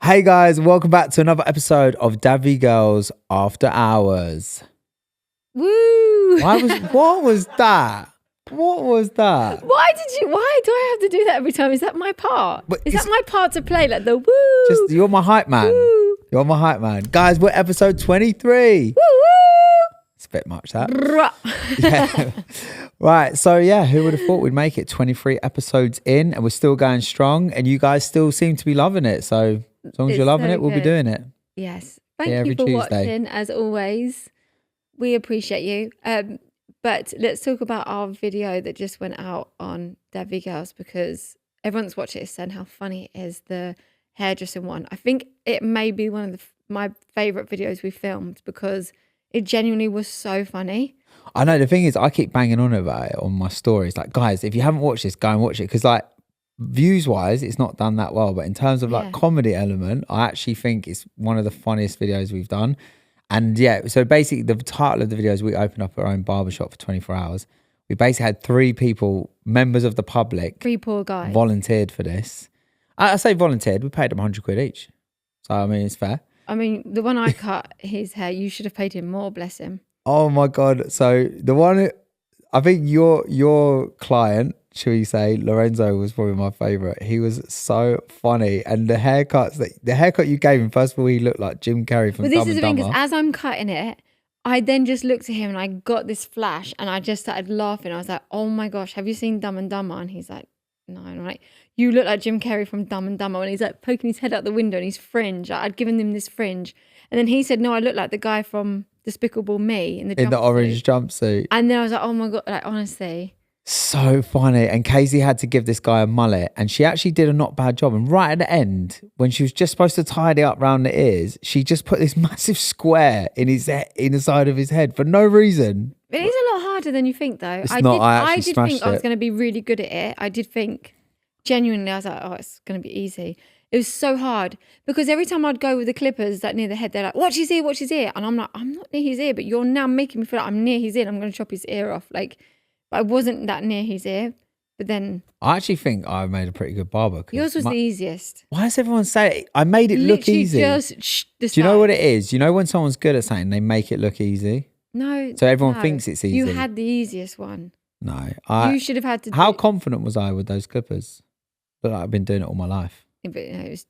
Hey guys, welcome back to another episode of DadVGirls After Hours. Woo! What was that? What was that? Why do I have to do that every time? Is that my part? Is that my part to play? Like the woo? You're my hype man. Woo. You're my hype man. Guys, we're episode 23. Woo woo! It's a bit much, that. Yeah. Right, so yeah, who would have thought we'd make it 23 episodes in and we're still going strong and you guys still seem to be loving it. So as long as you're loving it, we'll be doing it. Yes. Thank you for watching, as always. We appreciate you. But let's talk about our video that just went out on DadVGirls, because everyone's watched it is saying how funny it is, the hairdressing one. I think it may be one of my favourite videos we filmed because it genuinely was so funny. I know, the thing is, I keep banging on about it on my stories. Like, guys, if you haven't watched this, go and watch it. Because, like, views-wise, it's not done that well. But in terms of, like, comedy element, I actually think it's one of the funniest videos we've done. And, yeah, so basically the title of the video is we opened up our own barbershop for 24 hours. We basically had 3 people, members of the public. 3 poor guys. Volunteered for this. I say volunteered. We paid them 100 quid each. So, I mean, it's fair. I mean, the one I cut his hair, you should have paid him more, bless him. Oh my God. So the one, I think your client, shall we say, Lorenzo, was probably my favorite. He was so funny. And the haircut you gave him, first of all, he looked like Jim Carrey from Dumb and Dumber. But this is the thing, because as I'm cutting it, I then just looked at him and I got this flash and I just started laughing. I was like, oh my gosh, have you seen Dumb and Dumber? And he's like, no. And I'm like, you look like Jim Carrey from Dumb and Dumber. And he's like poking his head out the window and he's fringe. I'd given him this fringe. And then he said, no, I look like the guy from Despicable Me in the orange jumpsuit. And then I was like, oh my God, like honestly. So funny. And Casey had to give this guy a mullet and she actually did a not bad job. And right at the end, when she was just supposed to tidy up round the ears, she just put this massive square in the side of his head for no reason. It is a lot harder than you think, though. I did think I was going to be really good at it. I did think, genuinely, I was like, oh, it's going to be easy. It was so hard because every time I'd go with the clippers that near the head, they're like, watch his ear. And I'm like, I'm not near his ear, but you're now making me feel like I'm near his ear. I'm going to chop his ear off. Like, but I wasn't that near his ear. But then I actually think I made a pretty good barber. Yours was the easiest. Why does everyone say it? I made it look easy? Do you know what it is? You know when someone's good at something, they make it look easy? No. So everyone thinks it's easy. You had the easiest one. No. You should have had to. How confident was I with those clippers? But I've been doing it all my life. Yeah, but it was,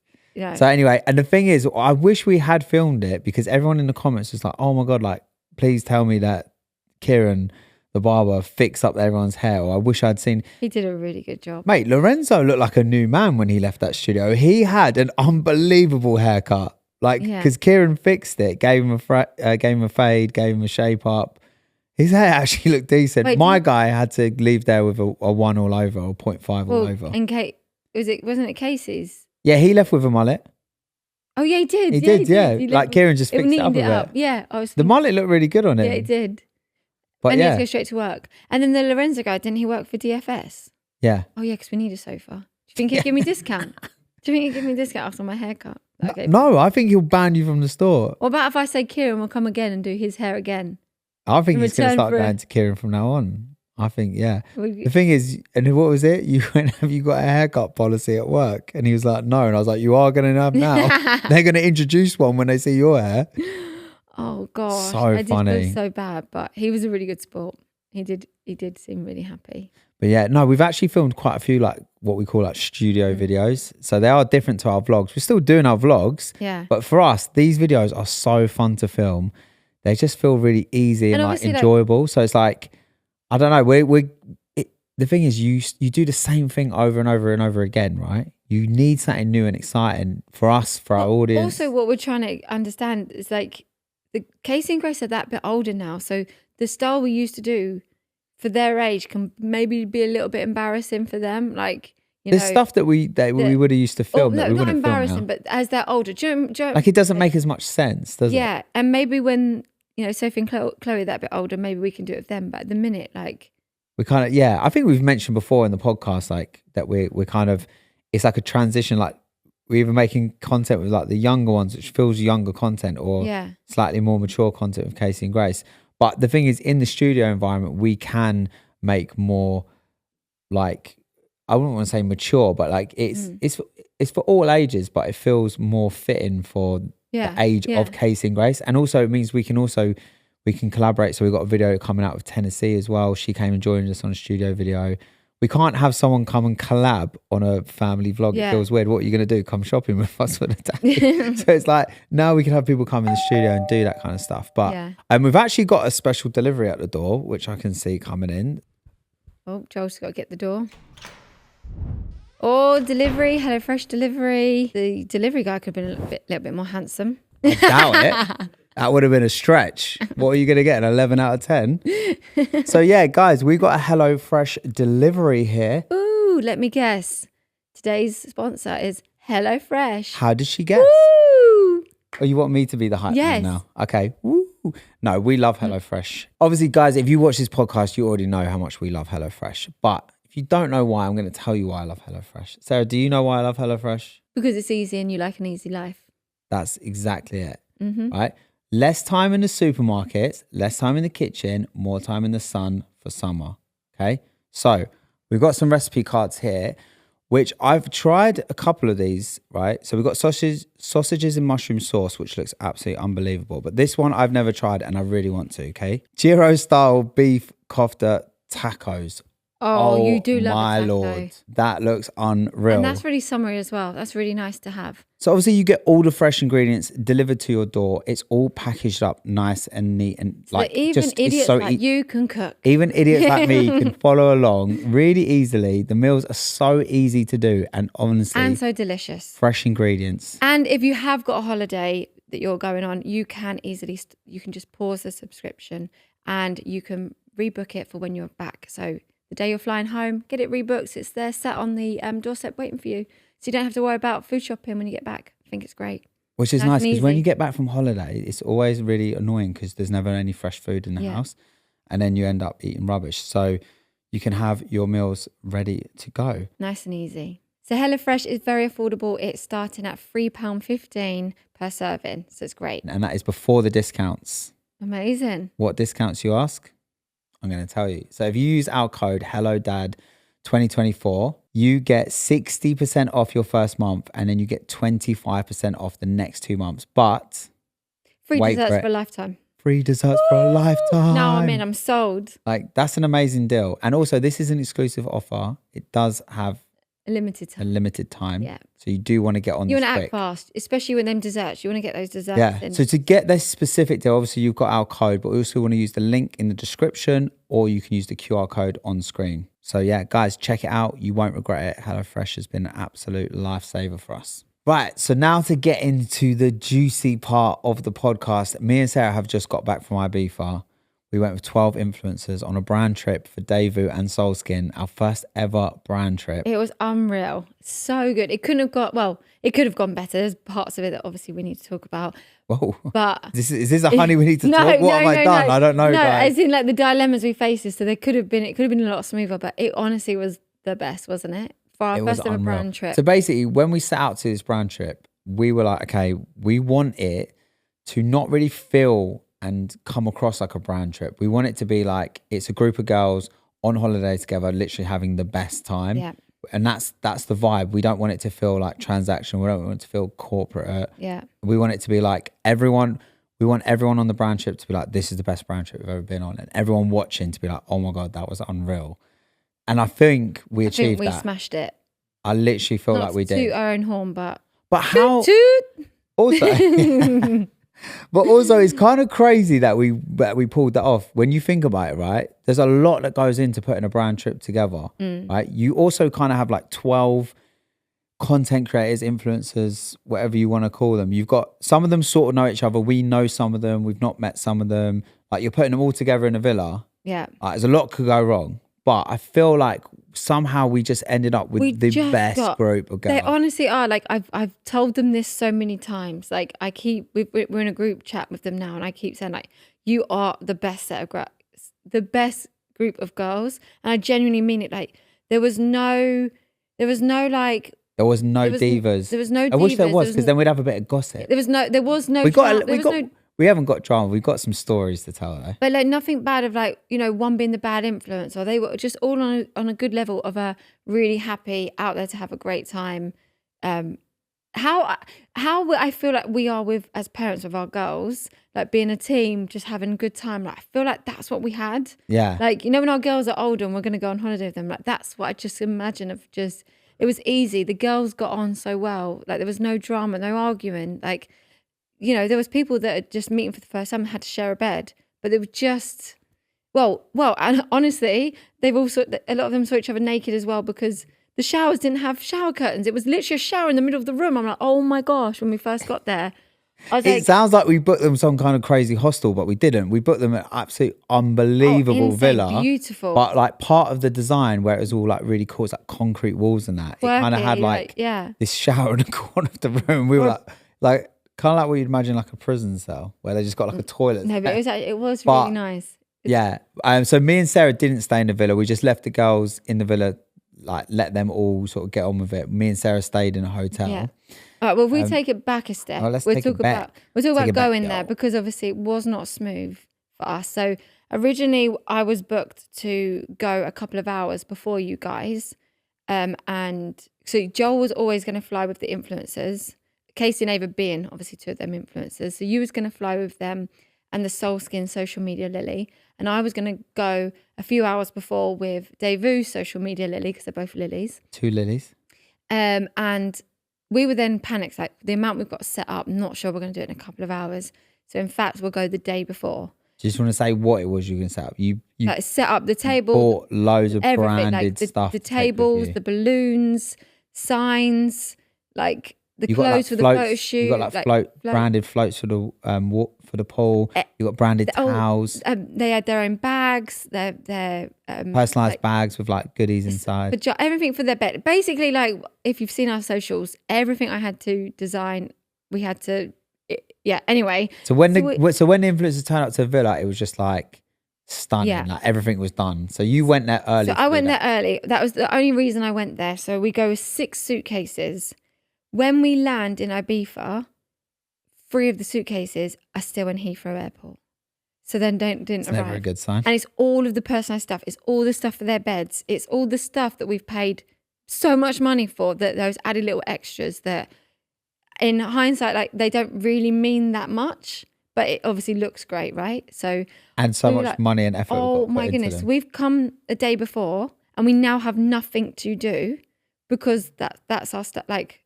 So anyway, and the thing is, I wish we had filmed it because everyone in the comments was like, oh my God, like, please tell me that Kieran, the barber, fixed up everyone's hair. Or I wish I'd seen. He did a really good job. Mate, Lorenzo looked like a new man when he left that studio. He had an unbelievable haircut. Like, because Kieran fixed it, gave him a fade, gave him a shape up. His hair actually looked decent. Wait, my guy had to leave there with a 1 all over or 0.5 all over. Wasn't it Casey's? Yeah, he left with a mullet. Oh yeah, he did. He did. Like Kieran just fixed it up a bit. Yeah, the mullet looked really good on him. Yeah, it did. But and he had to go straight to work. And then the Lorenzo guy, didn't he work for DFS? Yeah. Oh yeah, because we need a sofa. Do you think he'd give me a discount? Do you think he'd give me a discount after my haircut? Okay. No, I think he'll ban you from the store. What about if I say Kieran will come again and do his hair again? I think he's going to start going to Kieran from now on. I think, yeah. The thing is, and what was it? You went, have you got a haircut policy at work? And he was like, no. And I was like, you are going to have now. They're going to introduce one when they see your hair. Oh, gosh. So funny. I did feel so bad, but he was a really good sport. He did seem really happy. But yeah, no, we've actually filmed quite a few, like, what we call, like, studio videos. So they are different to our vlogs. We're still doing our vlogs. Yeah. But for us, these videos are so fun to film. They just feel really easy and like enjoyable. So it's like, I don't know. The thing is, you do the same thing over and over and over again, right? You need something new and exciting for us, for our audience. Also, what we're trying to understand is like, the Casey and Grace are that bit older now, so the style we used to do for their age can maybe be a little bit embarrassing for them. Like, there's stuff that we would have used to film that we wouldn't film now. Not embarrassing, but as they're older, like it doesn't make as much sense, does it? Yeah, and maybe when Sophie and Chloe are that bit older, maybe we can do it with them. But at the minute, like, we kind of, I think we've mentioned before in the podcast, like, that we're kind of, it's like a transition. Like, we're either making content with like the younger ones, which feels younger content, or slightly more mature content with Casey and Grace. But the thing is, in the studio environment, we can make more, like, I wouldn't want to say mature, but like it's it's for all ages, but it feels more fitting for the age of Casey and Grace. And also it means we can collaborate. So we've got a video coming out with Tennessee as well. She came and joined us on a studio video. We can't have someone come and collab on a family vlog. It feels weird. What are you going to do? Come shopping with us for the day? So it's like, now we can have people come in the studio and do that kind of stuff. But we've actually got a special delivery at the door, which I can see coming in. Oh, Joel's got to get the door. Oh, delivery, HelloFresh delivery. The delivery guy could have been a little bit more handsome. I doubt it. That would have been a stretch. What are you going to get? An 11 out of 10? So yeah, guys, we got a HelloFresh delivery here. Ooh, let me guess. Today's sponsor is HelloFresh. How did she guess? Woo! Oh, you want me to be the hype man now? Okay. Woo. No, we love HelloFresh. Obviously, guys, if you watch this podcast, you already know how much we love HelloFresh. But if you don't know why, I'm going to tell you why I love HelloFresh. Sarah, do you know why I love HelloFresh? Because it's easy and you like an easy life. That's exactly it. Right? Less time in the supermarkets, less time in the kitchen, more time in the sun for summer. Okay. So we've got some recipe cards here, which I've tried a couple of these, right? So we've got sausages and mushroom sauce, which looks absolutely unbelievable. But this one I've never tried and I really want to. Okay. Gyro style beef kofta tacos. Oh, you do love my a taco. Lord. That looks unreal. And that's really summery as well. That's really nice to have. So obviously you get all the fresh ingredients delivered to your door. It's all packaged up nice and neat. And so like even just, idiots like you can cook. Even idiots like me can follow along really easily. The meals are so easy to do and honestly. And so delicious. Fresh ingredients. And if you have got a holiday that you're going on, you can easily, you can just pause the subscription and you can rebook it for when you're back. So the day you're flying home, get it rebooked. It's there sat on the doorstep waiting for you. So you don't have to worry about food shopping when you get back. I think it's great. Which is nice because when you get back from holiday, it's always really annoying because there's never any fresh food in the house. And then you end up eating rubbish. So you can have your meals ready to go. Nice and easy. So HelloFresh is very affordable. It's starting at £3.15 per serving. So it's great. And that is before the discounts. Amazing. What discounts, you ask? I'm going to tell you. So if you use our code HelloDad2024, you get 60% off your first month and then you get 25% off the next 2 months. But free desserts for a lifetime. Free desserts for a lifetime. No, I'm sold. Like, that's an amazing deal. And also, this is an exclusive offer. It does have a limited time. Yeah. So you do want to get on this quick. You want to act fast, especially with them desserts. You want to get those desserts in. So to get this specific deal, obviously you've got our code, but we also want to use the link in the description or you can use the QR code on screen. So yeah, guys, check it out. You won't regret it. HelloFresh has been an absolute lifesaver for us. Right, so now to get into the juicy part of the podcast. Me and Sarah have just got back from Ibiza. We went with 12 influencers on a brand trip for Daewoo and Solskin, our first ever brand trip. It was unreal. So good. It couldn't have it could have gone better. There's parts of it that obviously we need to talk about. Whoa. But is this a honey we need to talk? What have I done? I don't know. No, guys. as in like the dilemmas we faced. So it could have been a lot smoother, but it honestly was the best, wasn't it? For our first ever brand trip. So basically, when we set out to this brand trip, we were like, okay, we want it to not really feel and come across like a brand trip. We want it to be like it's a group of girls on holiday together, literally having the best time. Yeah. And that's the vibe. We don't want it to feel like transactional. We don't want it to feel corporate. Yeah. We want it to be like everyone. We want everyone on the brand trip to be like, this is the best brand trip we've ever been on. And everyone watching to be like, oh my God, that was unreal. And I think we achieved that. We smashed it. I literally feel like we did. Not to toot our own horn, but how... Toot. Also... But also, it's kind of crazy that we pulled that off. When you think about it, right? There's a lot that goes into putting a brand trip together, right? You also kind of have like 12 content creators, influencers, whatever you want to call them. You've got some of them sort of know each other. We know some of them. We've not met some of them. Like you're putting them all together in a villa. Yeah. There's a lot could go wrong. But I feel like somehow we just ended up with the best group of girls. They honestly are. Like I've told them this so many times. Like we're in a group chat with them now, and I keep saying like, you are the best the best group of girls, and I genuinely mean it. Like there was no divas. I wish there was, because then we'd have a bit of gossip. There was no. We haven't got drama. We've got some stories to tell though. But like nothing bad of like, one being the bad influence, or they were just all on a good level of a really happy out there to have a great time. how I feel like we are with as parents of our girls, like being a team, just having a good time. Like I feel like that's what we had. Yeah. Like, you know, when our girls are older and we're going to go on holiday with them, like that's what I just imagine of just, it was easy. The girls got on so well. Like there was no drama, no arguing. Like, you know, there was people that are just meeting for the first time and had to share a bed, but they were just, well, and honestly, they've also, a lot of them saw each other naked as well because the showers didn't have shower curtains. It was literally a shower in the middle of the room. I'm like, oh my gosh, when we first got there. It sounds like we booked them some kind of crazy hostel, but we didn't. We booked them an absolute unbelievable villa. Beautiful. But like part of the design where it was all like really cool, it's like concrete walls and that. It kind of had like this shower in the corner of the room. We were like kind of like what you'd imagine like a prison cell where they just got like a toilet. No, but it was really nice. Yeah. So me and Sarah didn't stay in the villa. We just left the girls in the villa, like let them all sort of get on with it. Me and Sarah stayed in a hotel. Yeah. All right, well, we take it back a step. We'll talk about going there because obviously it was not smooth for us. So originally I was booked to go a couple of hours before you guys. And so Joel was always going to fly with the influencers. Casey and Ava being obviously two of them influencers. So you was going to fly with them and the Soul Skin social media Lily. And I was going to go a few hours before with DadVGirls social media Lily because they're both Lilies. Two Lilies. And we were then panicked, like the amount we've got set up, not sure we're going to do it in a couple of hours. So in fact, we'll go the day before. Just want to say what it was you were going to set up. You like set up the table. Bought loads of branded like stuff. The tables, the balloons, signs, like the clothes for the photo shoot. You got like branded floats for the pool. You got branded towels. They had their own bags. Their personalized bags with like goodies inside. Everything for their bed. Basically, like if you've seen our socials, everything I had to design, we had to. Yeah. Anyway. So when the influencers turned up to the villa, it was just like stunning. Yeah. Like everything was done. So you went there early. So I went there early. That was the only reason I went there. So we go with 6 suitcases. When we land in Ibiza, 3 of the suitcases are still in Heathrow Airport. So then didn't arrive. Never a good sign. And it's all of the personalised stuff. It's all the stuff for their beds. It's all the stuff that we've paid so much money for, that those added little extras that in hindsight, like they don't really mean that much, but it obviously looks great, right? So and so much money and effort. Oh my goodness. We've come a day before and we now have nothing to do because that's our stuff. Like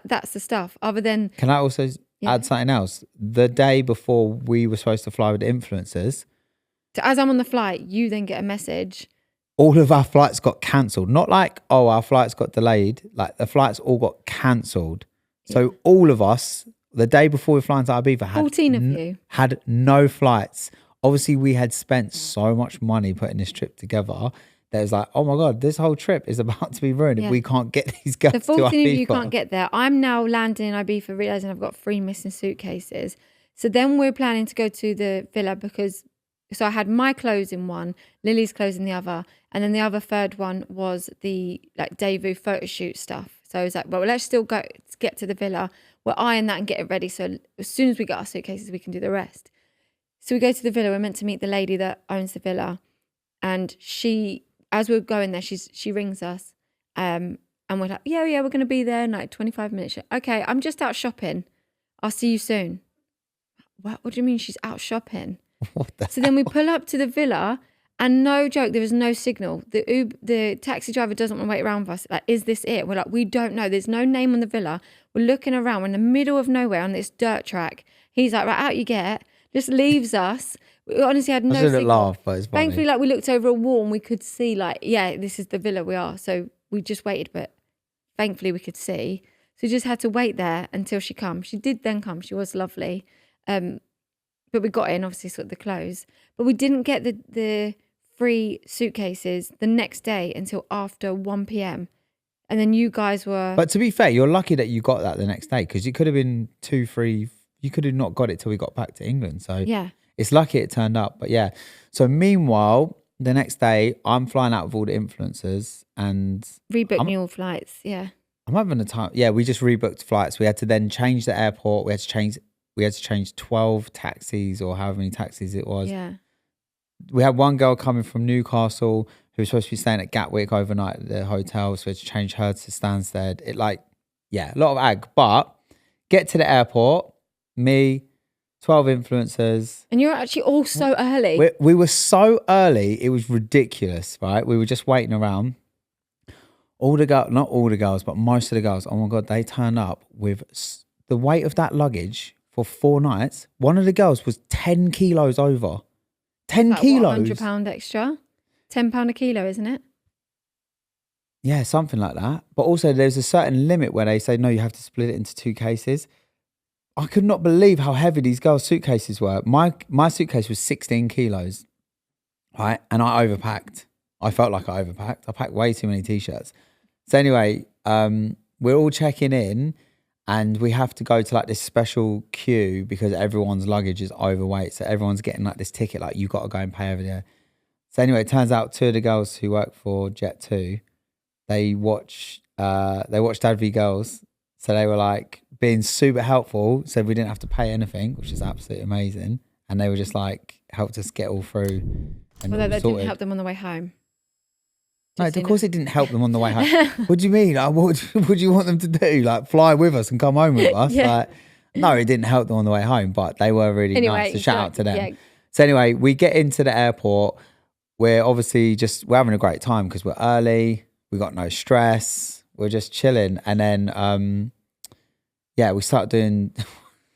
that's the stuff other than. Can I also add something else? The day before we were supposed to fly with the influencers. So as I'm on the flight, you then get a message. All of our flights got cancelled. Not like, oh, our flights got delayed. Like the flights all got cancelled. Yeah. So all of us, the day before we flying to Ibiza, 14 of you had no flights. Obviously, we had spent so much money putting this trip together. That was like, oh my God, this whole trip is about to be ruined if we can't get these girls to Ibiza. The 14 of you can't get there. I'm now landing in Ibiza, realising I've got 3 missing suitcases. So then we're planning to go to the villa because, so I had my clothes in one, Lily's clothes in the other, and then the other third one was the like DadVGirls photo shoot stuff. So I was like, well, let's still go get to the villa. We'll iron that and get it ready. So as soon as we get our suitcases, we can do the rest. So we go to the villa. We're meant to meet the lady that owns the villa. And she, as we're going there, she rings us. And we're like, yeah, we're going to be there in like 25 minutes. Okay, I'm just out shopping. I'll see you soon. What do you mean she's out shopping? So then we pull up to the villa and no joke, there is no signal. The taxi driver doesn't want to wait around for us. Like, is this it? We're like, we don't know. There's no name on the villa. We're looking around. We're in the middle of nowhere on this dirt track. He's like, right, out you get. Just leaves us. We honestly had no signal. Laugh, but it's funny. Thankfully, like we looked over a wall and we could see like, yeah, this is the villa we are. So we just waited, but thankfully we could see. So we just had to wait there until she come. She did then come. She was lovely. But we got in, obviously, sort of the clothes. But we didn't get the 3 suitcases the next day until after 1 p.m. And then you guys were... But to be fair, you're lucky that you got that the next day because it could have been 2, 3... You could have not got it till we got back to England. So yeah, it's lucky it turned up. But yeah. So meanwhile, the next day, I'm flying out with all the influencers and... Rebook me all flights, yeah. I'm having a time... Yeah, we just rebooked flights. We had to then change the airport. We had to change 12 taxis or however many taxis it was. Yeah. We had one girl coming from Newcastle who was supposed to be staying at Gatwick overnight at the hotel. So we had to change her to Stansted. Yeah, a lot of ag. But get to the airport, me, 12 influencers. And you're actually all so early. We were so early, it was ridiculous, right? We were just waiting around. All the girls, not all the girls, but most of the girls, oh my God, they turned up with the weight of that luggage for 4 nights. One of the girls was 10 kilos over. 10 kilos. What, £100 extra? £10 a kilo, isn't it? Yeah, something like that. But also there's a certain limit where they say, no, you have to split it into 2 cases. I could not believe how heavy these girls' suitcases were. My suitcase was 16 kilos, right? And I overpacked. I felt like I overpacked. I packed way too many T-shirts. So anyway, we're all checking in and we have to go to like this special queue because everyone's luggage is overweight. So everyone's getting like this ticket, like you got to go and pay over there. So anyway, it turns out 2 of the girls who work for Jet2, they watch DadVGirls. So they were like being super helpful. So we didn't have to pay anything, which is absolutely amazing. And they were just like, helped us get all through. And although that didn't help them on the way home. No, of course it didn't help them on the way home. What do you mean? Like, what would you want them to do? Like fly with us and come home with us? Yeah. Like, no, it didn't help them on the way home, but they were really nice. So shout out to them. Yeah. So anyway, we get into the airport. We're obviously we're having a great time because we're early. We got no stress. We're just chilling. And then, we start doing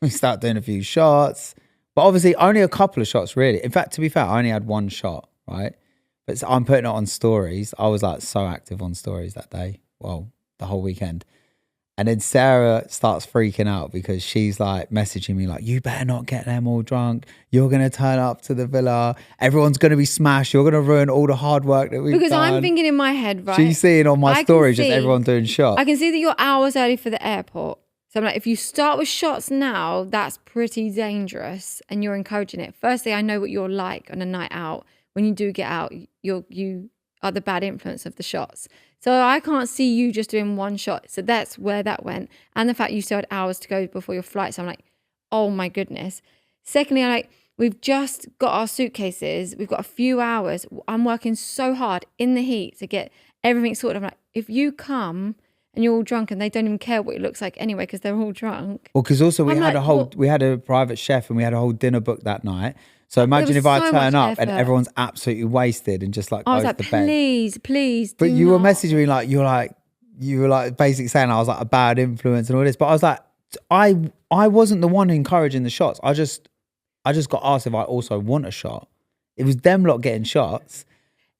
a few shots, but obviously only a couple of shots really. In fact, to be fair, I only had 1 shot, right? But I'm putting it on stories. I was like so active on stories that day. Well, the whole weekend. And then Sarah starts freaking out because she's like messaging me like, you better not get them all drunk. You're going to turn up to the villa. Everyone's going to be smashed. You're going to ruin all the hard work that we've done. Because I'm thinking in my head, right? She's seeing on my stories just everyone doing shots. I can see that you're hours early for the airport. So I'm like, if you start with shots now, that's pretty dangerous and you're encouraging it. Firstly, I know what you're like on a night out. When you do get out, you are the bad influence of the shots. So I can't see you just doing 1 shot. So that's where that went. And the fact you still had hours to go before your flight. So I'm like, oh my goodness. Secondly, I'm like, we've just got our suitcases. We've got a few hours. I'm working so hard in the heat to get everything sorted. I'm like, if you come and you're all drunk and they don't even care what it looks like anyway because they're all drunk. Well, because also we had a private chef and we had a whole dinner booked that night. So imagine if I turn up and everyone's absolutely wasted and just like goes to bed. Please. But you were messaging me like you were like basically saying I was like a bad influence and all this. But I was like, I wasn't the one encouraging the shots. I just got asked if I also want a shot. It was them lot getting shots.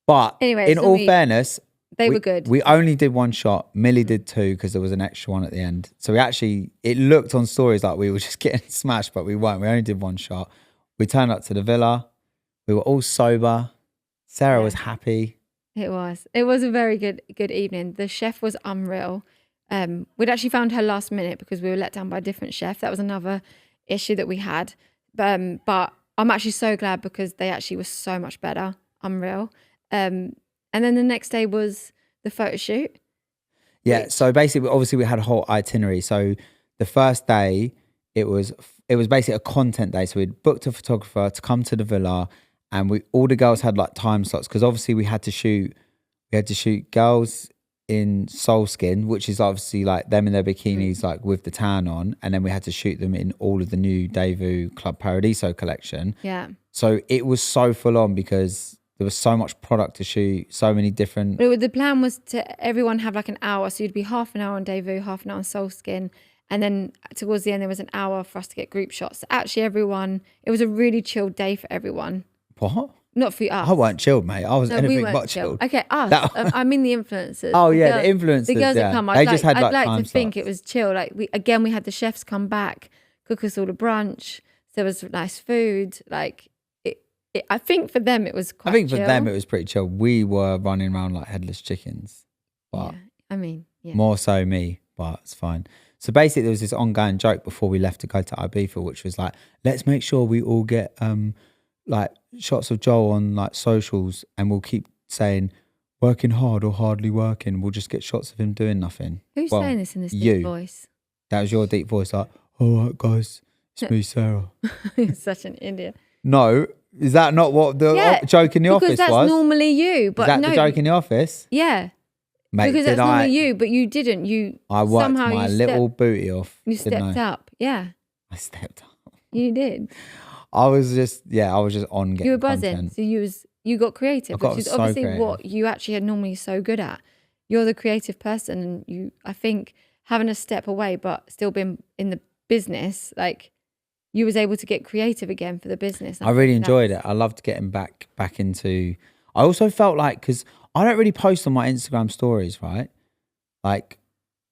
But anyway, in all fairness, they were good. We only did 1 shot. Millie did 2 because there was an extra one at the end. So it looked on stories like we were just getting smashed, but we weren't. We only did 1 shot. We turned up to the villa. We were all sober. Sarah was happy. It was a very good evening. The chef was unreal. We'd actually found her last minute because we were let down by a different chef. That was another issue that we had. But I'm actually so glad because they actually were so much better. Unreal. And then the next day was the photo shoot. Yeah. So basically, obviously we had a whole itinerary. So the first day it was basically a content day. So we'd booked a photographer to come to the villa and all the girls had like time slots because obviously we had to shoot girls in Soul Skin, which is obviously like them in their bikinis like with the tan on, and then we had to shoot them in all of the new Daewoo Club Paradiso collection. Yeah. So it was so full on because there was so much product to shoot, so many different... But the plan was to everyone have like an hour. So you'd be half an hour on Daewoo, half an hour on Soul Skin. And then towards the end, there was an hour for us to get group shots. So actually it was a really chilled day for everyone. What? Not for us. I weren't chilled, mate. I was anything but chilled. Okay, us. I mean the influencers. Oh yeah, the influencers. The girls that come. I'd like to think it was chill. Like we had the chefs come back, cook us all a brunch. There was nice food. Like I think for them it was quite chill. For them it was pretty chill. We were running around like headless chickens. But more so me, but it's fine. So basically there was this ongoing joke before we left to go to Ibiza, which was like, let's make sure we all get like shots of Joel on like socials and we'll keep saying working hard or hardly working. We'll just get shots of him doing nothing. Who's saying this in this deep voice? That was your deep voice, like, all right guys, it's me, Sarah. You're such an idiot. No, is that not what the joke in the office was? Because that's normally you. But is that the joke in the office? Yeah. Mate, because that's normally you, but you didn't. I worked my little booty off. You stepped up. Yeah. I stepped up. You did. I was just on getting. You were buzzing. Content. So you got creative, which is obviously creative. what you actually are normally so good at. You're the creative person, and I think having a step away, but still being in the business, like you was able to get creative again for the business. I really enjoyed it. I loved getting back into. I also felt like, because I don't really post on my Instagram stories, right? Like,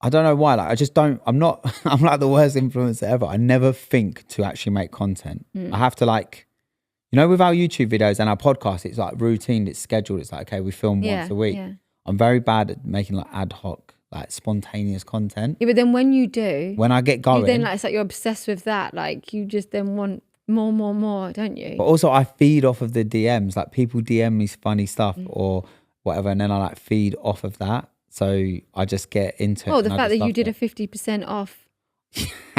I don't know why. Like, I just don't. I'm like the worst influencer ever. I never think to actually make content. I have to, like, with our YouTube videos and our podcast, it's like routine. It's scheduled. It's like, okay, we film once a week. Yeah. I'm very bad at making like ad hoc, like spontaneous content. Yeah, but then when I get going, then it's like you're obsessed with that. Like you just then want more, don't you? But also I feed off of the DMs. Like people DM me funny stuff or whatever, and then I like feed off of that. So I just get into it. Oh, the fact that you did a 50% off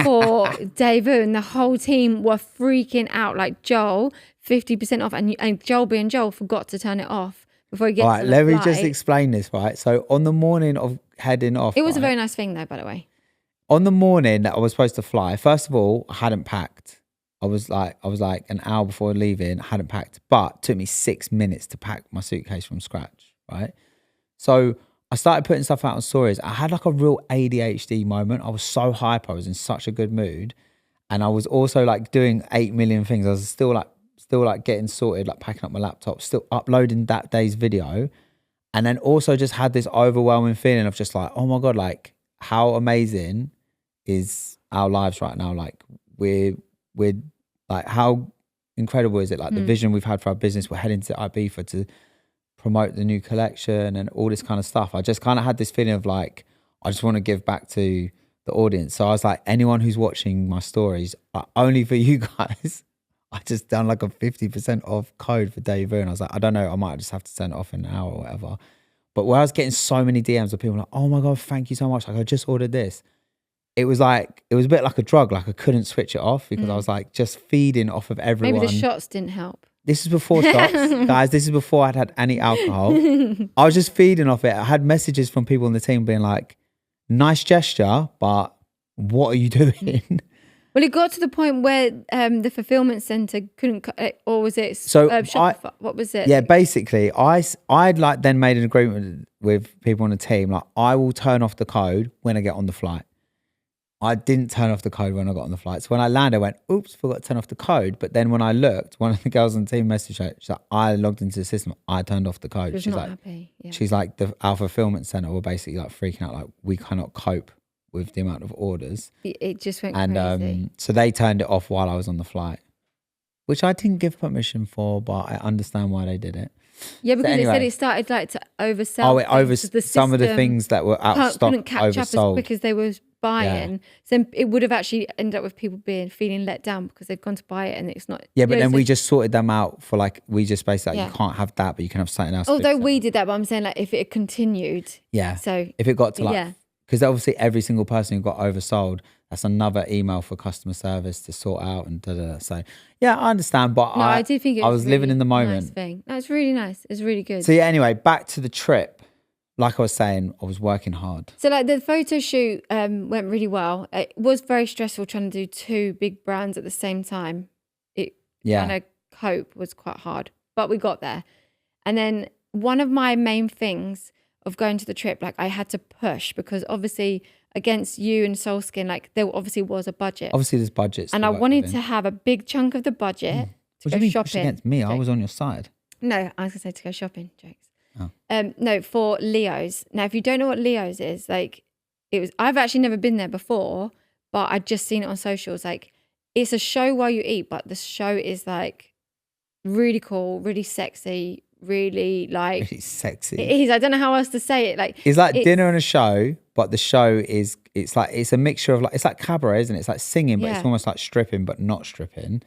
for Davu, and the whole team were freaking out. Like Joel, 50% off, and Joel being Joel forgot to turn it off before he gets. All right, let me just explain this, right? So on the morning of heading off, it was a very nice thing though, by the way. On the morning that I was supposed to fly, first of all, I hadn't packed. I was like an hour before leaving, I hadn't packed, but it took me 6 minutes to pack my suitcase from scratch, right? So I started putting stuff out on stories. I had like a real ADHD moment. I was so hyper. I was in such a good mood. And I was also like doing 8 million things. I was still like getting sorted, like packing up my laptop, still uploading that day's video. And then also just had this overwhelming feeling of just like, oh my God, like how amazing is our lives right now? Like we're like, how incredible is it? Like the vision we've had for our business. We're heading to Ibiza to promote the new collection and all this kind of stuff. I just kind of had this feeling of like, I just want to give back to the audience. So I was like, anyone who's watching my stories, only for you guys, I just done like a 50% off code for Davu. And I was like, I don't know, I might just have to turn it off in an hour or whatever. But where I was getting so many DMs of people like, oh my God, thank you so much. Like I just ordered this. It was a bit like a drug. Like I couldn't switch it off because I was like just feeding off of everyone. Maybe the shots didn't help. This is before shots, guys. This is before I'd had any alcohol. I was just feeding off it. I had messages from people on the team being like, nice gesture, but what are you doing? Well, it got to the point where the fulfillment center couldn't, or was it? So what was it? Yeah, basically, I'd like then made an agreement with people on the team. Like, I will turn off the code when I get on the flight. I didn't turn off the code when I got on the flight. So when I landed, I went, oops, forgot to turn off the code. But then when I looked, one of the girls on the team messaged her. She's like, I logged into the system. I turned off the code. She's not happy. Yeah. She's like, our fulfillment center were basically like freaking out. Like, we cannot cope with the amount of orders. It just went crazy. And so they turned it off while I was on the flight, which I didn't give permission for, but I understand why they did it. Yeah, because it said it started like to oversell. Oh, it oversold some of the things that were out of stock. Couldn't catch up as quick as they were buying. Yeah. So it would have actually ended up with people feeling let down because they've gone to buy it and it's not. Yeah, but then we just sorted them out for like, we just basically like, you can't have that, but you can have something else. Although we did that, but I'm saying like if it continued. Yeah. So if it got to like, because obviously every single person who got oversold, that's another email for customer service to sort out and da-da-da. So yeah, I understand, but no, I did think it was really living in the moment. Nice thing. No, it's really nice. It's really good. So yeah, anyway, back to the trip. Like I was saying, I was working hard. So like the photo shoot went really well. It was very stressful trying to do two big brands at the same time. Trying to cope was quite hard, but we got there. And then one of my main things of going to the trip, like I had to push because obviously against you and Soulskin, like there obviously was a budget. Obviously there's budgets. And I wanted to have a big chunk of the budget to go shopping. Push against me? I was on your side. No, I was going to say to go shopping, jokes. Oh. No, for Leo's. Now, if you don't know what Leo's is, like I've actually never been there before, but I'd just seen it on socials. Like it's a show while you eat, but the show is like really cool, really sexy, really like really sexy. It is. I don't know how else to say it. Like it's like dinner and a show, but the show is it's a mixture of like, it's like cabaret, isn't it? It's like singing, but it's almost like stripping, but not stripping.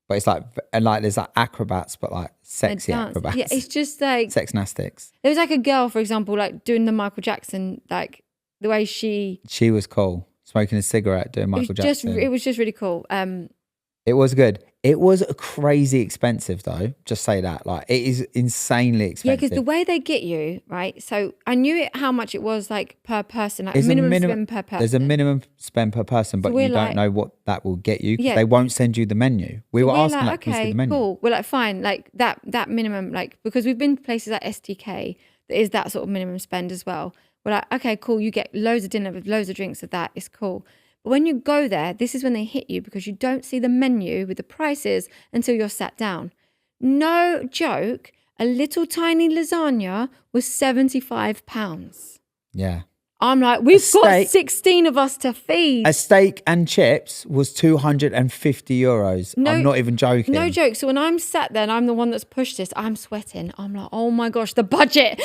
But it's like, and like there's like acrobats, but like sexy acrobats. Yeah, it's just like sexnastics. There was like a girl, for example, like doing the Michael Jackson, like the way she was cool, smoking a cigarette, doing Michael Jackson. It was just really cool. It was good. It was crazy expensive though. Just say that. Like, it is insanely expensive. Yeah, because the way they get you, right? So I knew how much it was like per person, like minimum spend per person. There's a minimum spend per person, but you don't know what that will get you. Yeah. They won't send you the menu. We were asking like, can we see the menu? Cool. We're like, fine. Like that minimum, like, because we've been to places like STK, that is that sort of minimum spend as well. We're like, okay, cool. You get loads of dinner with loads of drinks of that. It's cool. But when you go there, this is when they hit you because you don't see the menu with the prices until you're sat down. No joke, a little tiny lasagna was £75. Yeah. I'm like, we've got 16 of us to feed. A steak and chips was €250. No, I'm not even joking. No joke. So when I'm sat there and I'm the one that's pushed this, I'm sweating. I'm like, oh my gosh, the budget.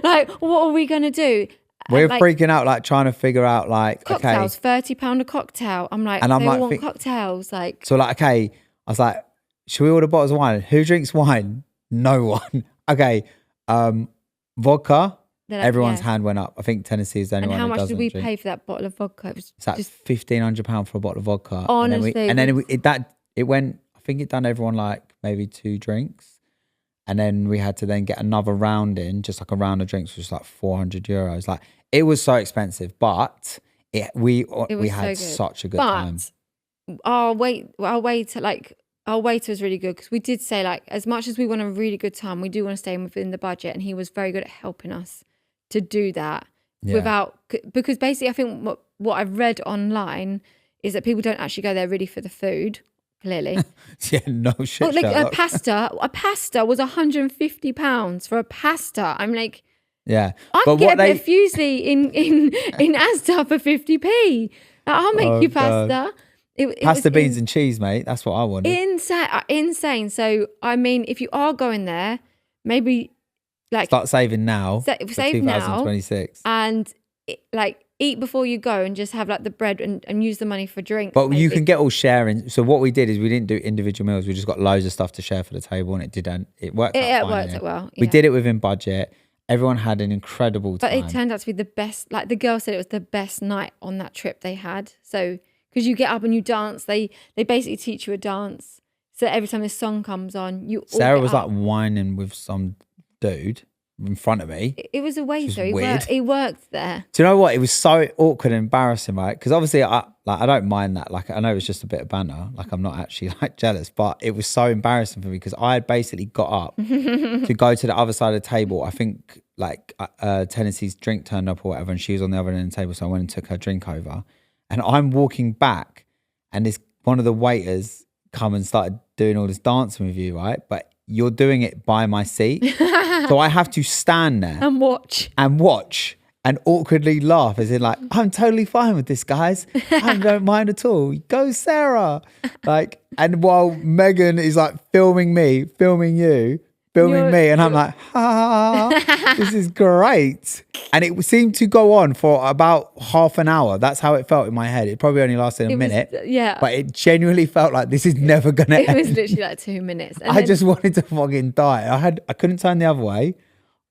Like, what are we going to do? We're like, freaking out, like trying to figure out like cocktails, £30 a cocktail. I'm like, and I'm like, want cocktails, like. So like, okay, I was like, should we order bottles of wine? Who drinks wine? No one. Okay, vodka. Everyone's hand went up. I think Tennessee is the only one. And how much did we pay for that bottle of vodka? It's like £1,500 for a bottle of vodka. Honestly, and then it went. I think it done everyone like maybe 2 drinks. And then we had to then get another round in, just like a round of drinks, which was like €400. Like, it was so expensive, but we had such a good time. Our waiter was really good because we did say, like, as much as we want a really good time, we do want to stay within the budget, and he was very good at helping us to do that because basically I think what I've read online is that people don't actually go there really for the food. Clearly. Yeah, no shit. Like a pasta was £150 for a pasta. I'm like, yeah, I can get a bit of fusilli in Asda for 50p. I'll make you pasta. Pasta, beans and cheese, mate. That's what I wanted. Insane. So, I mean, if you are going there, maybe like start saving now. Save 2026. Now, and eat before you go and just have like the bread and use the money for drinks. But maybe. You can get all sharing. So what we did is we didn't do individual meals. We just got loads of stuff to share for the table, and it worked out fine. It worked out well. Yeah. We did it within budget. Everyone had an incredible time. But it turned out to be the best. Like, the girl said it was the best night on that trip they had. So because you get up and you dance, they basically teach you a dance. So every time this song comes on, Sarah was like whining with some dude in front of me. It was a waiter. He worked there. Do you know what? It was so awkward and embarrassing, right? Because obviously I don't mind that. Like, I know it's just a bit of banter. Like, I'm not actually like jealous, but it was so embarrassing for me because I had basically got up to go to the other side of the table. I think like Tennessee's drink turned up or whatever, and she was on the other end of the table, so I went and took her drink over. And I'm walking back, and one of the waiters come and started doing all this dancing with you, right? But you're doing it by my seat. So I have to stand there and watch and awkwardly laugh, as in like, I'm totally fine with this, guys. I don't mind at all. Go, Sarah. Like, and while Megan is like filming me, filming you, filming me, and I'm like, this is great. And it seemed to go on for about half an hour. That's how it felt in my head. It probably only lasted a minute. But it genuinely felt like this is never going to end. It was literally like 2 minutes. And I just wanted to fucking die. I couldn't turn the other way.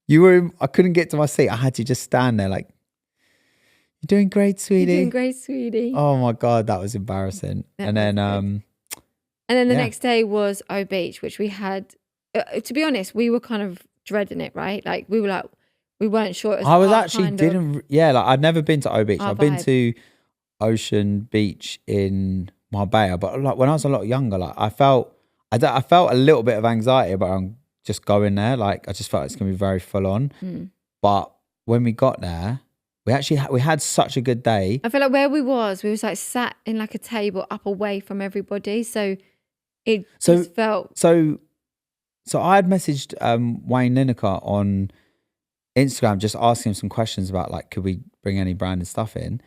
I couldn't get to my seat. I had to just stand there like, you're doing great, sweetie. You're doing great, sweetie. Oh my God, that was embarrassing. And then the next day was O Beach, which we had. To be honest, we were kind of dreading it, right? Like, we were like, we weren't sure. It was I was actually like, I'd never been to O Beach. I've been to Ocean Beach in Marbella, but like when I was a lot younger, like I felt a little bit of anxiety about just going there. Like, I just felt it's gonna be very full on. But when we got there, we had such a good day. I feel like where we was like sat in like a table up away from everybody, so it just felt So I had messaged Wayne Lineker on Instagram, just asking him some questions about like, could we bring any branded stuff in?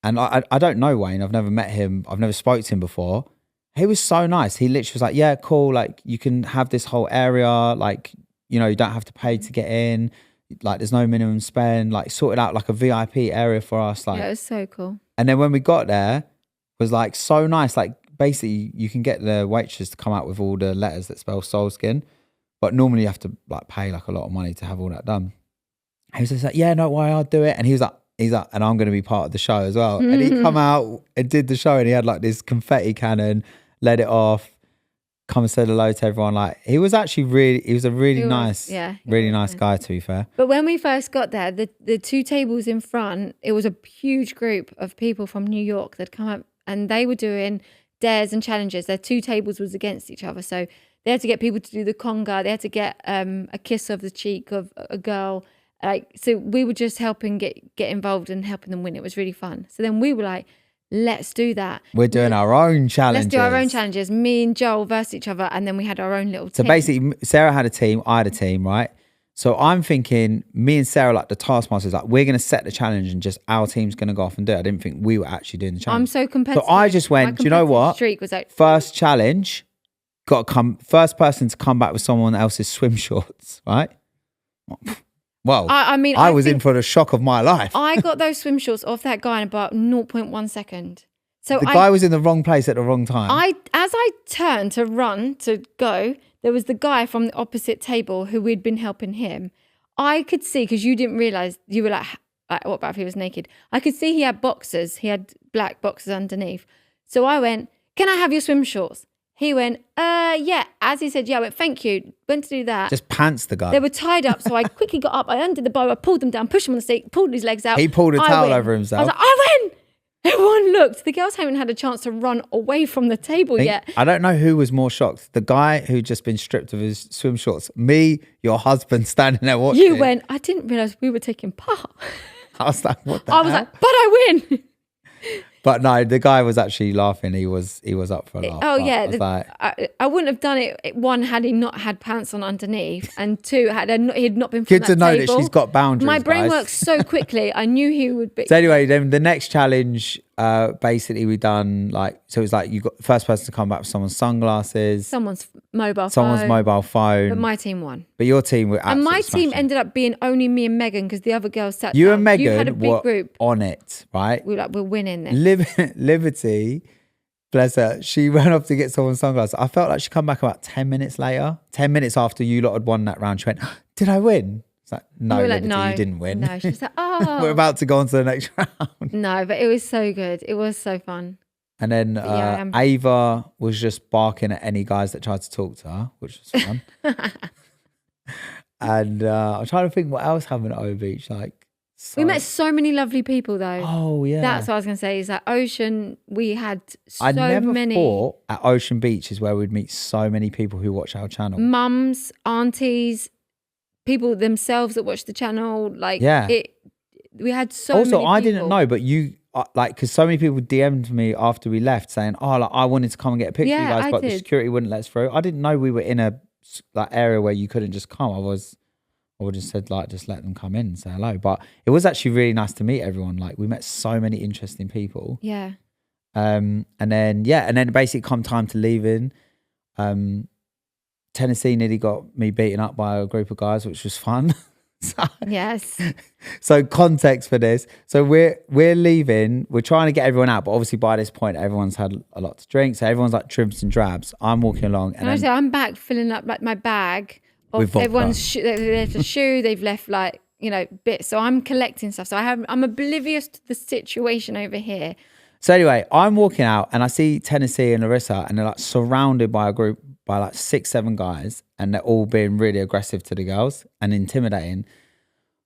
And I don't know Wayne. I've never met him. I've never spoke to him before. He was so nice. He literally was like, yeah, cool. Like, you can have this whole area. Like, you know, you don't have to pay to get in. Like, there's no minimum spend. Like, sorted out like a VIP area for us. Like, yeah, it was so cool. And then when we got there, it was like so nice. Like, basically you can get the waitress to come out with all the letters that spell Soul Skin, but normally you have to like pay like a lot of money to have all that done. He was just like, yeah, no, why, I'll do it. And he's like, and I'm going to be part of the show as well. And he come out and did the show, and he had like this confetti cannon, led it off, come and said hello to everyone. Like he was actually he was a really nice guy, to be fair. But when we first got there, the 2 tables in front, it was a huge group of people from New York that come up, and they were doing dares and challenges. Their 2 tables was against each other, so they had to get people to do the conga. They had to get a kiss of the cheek of a girl. Like, so we were just helping get involved and helping them win. It was really fun. So then we were like, let's do that. We're doing our own challenges. Let's do our own challenges. Me and Joel versus each other, and then we had our own little team. So basically, Sarah had a team, I had a team, right? So I'm thinking, me and Sarah, like the taskmasters, like we're going to set the challenge and just our team's going to go off and do it. I didn't think we were actually doing the challenge. I'm so competitive. So I just went, do you know what? Streak was like, first challenge, first person to come back with someone else's swim shorts, right? Well, I was in for the shock of my life. I got those swim shorts off that guy in about 0.1 second. So the guy was in the wrong place at the wrong time. As I turned to run to go, there was the guy from the opposite table who we'd been helping him. I could see, because you didn't realize, you were like, what about if he was naked? I could see he had boxers. He had black boxers underneath. So I went, can I have your swim shorts? He went, yeah. As he said, yeah, I went, thank you. Went to do that. Just pants the guy. They were tied up, so I quickly got up. I undid the bow. I pulled them down, pushed him on the seat, pulled his legs out. He pulled a towel over himself. I was like, I win! Everyone looked. The girls haven't had a chance to run away from the table yet. I don't know who was more shocked. The guy who'd just been stripped of his swim shorts. Me, your husband, standing there watching. You went, I didn't realise we were taking part. I was like, what the hell? I was like, but I win. But no, the guy was actually laughing. He was up for a laugh. Oh yeah, I wouldn't have done it. One, had he not had pants on underneath, and 2, he had not been. Good to know that she's got boundaries. My brain works so quickly. I knew he would be. So anyway, then the next challenge, basically we done like, so it was like you got the first person to come back with someone's sunglasses, someone's mobile phone. But my team won. But your team were absolutely and my team smashing. ended up being only me and Megan, because the other girls sat you down. And Megan you had a big group on it, right? We were like, we're winning this. Liberty, bless her, she ran off to get someone's sunglasses. I felt like she come back about 10 minutes later, 10 minutes after you lot had won that round. She went, did I win? It's like, no, we Liberty, no, you didn't win. No, she's like, oh. We're about to go on to the next round. No, but it was so good. It was so fun. And then Ava was just barking at any guys that tried to talk to her, which was fun. And I'm trying to think what else happened at O Beach. We met so many lovely people though. Oh yeah. That's what I was going to say, is that Ocean, we had so many. I never thought at Ocean Beach is where we'd meet so many people who watch our channel. Mums, aunties, people themselves that watch the channel. We had so many people. Also, I didn't know, but you, because so many people DM'd me after we left saying, I wanted to come and get a picture of you guys, but the security wouldn't let us through. I didn't know we were in a area where you couldn't just come. I would have said just let them come in and say hello. But it was actually really nice to meet everyone. We met so many interesting people. Yeah. And then basically come time to leaving, Tennessee nearly got me beaten up by a group of guys, which was fun. Yes. So context for this. So we're leaving. We're trying to get everyone out, but obviously by this point everyone's had a lot to drink. So everyone's like dribs and drabs. I'm walking along, and then, I'm back filling up my bag. With everyone's they've left a shoe, they've left bits. So I'm collecting stuff. So I'm oblivious to the situation over here. So anyway, I'm walking out and I see Tennessee and Larissa, and they're surrounded by a group by 6-7 guys, and they're all being really aggressive to the girls and intimidating.